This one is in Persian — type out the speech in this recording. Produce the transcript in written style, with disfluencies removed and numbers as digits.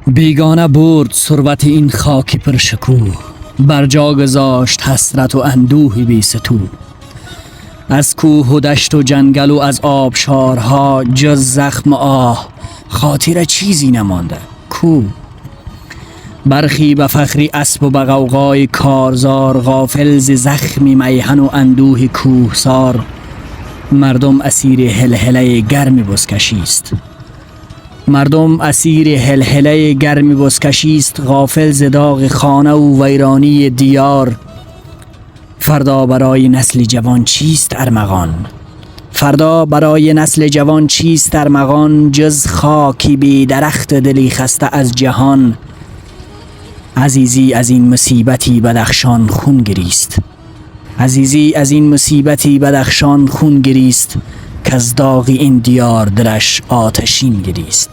بیگانه برد ثروت این خاک پرشکوه، بر جا گذاشت حسرت و اندوه بی ستوه. از کوه و دشت و جنگل و از آبشارها جز زخم آه خاطر چیزی نمانده کو. برخی به فخری اسب و به غوغای کارزار، غافل ز زخم میهن و اندوه کوهسار. مردم اسیر هلهله گرم بزکشی است، مردم اسیر هلهله گرم بزکشی است، غافل ز داغ خانه و ویرانی دیار. فردا برای نسل جوان چیست ارمغان؟ فردا برای نسل جوان چیست ارمغان؟ جز خاکی بی درخت دلی خسته از جهان. عزیزی از این مصیبتی بدخشان خون گریست، عزیزی از این مصیبتی بدخشان خون گریست، که از داغ این دیار دلش آتشین گریست.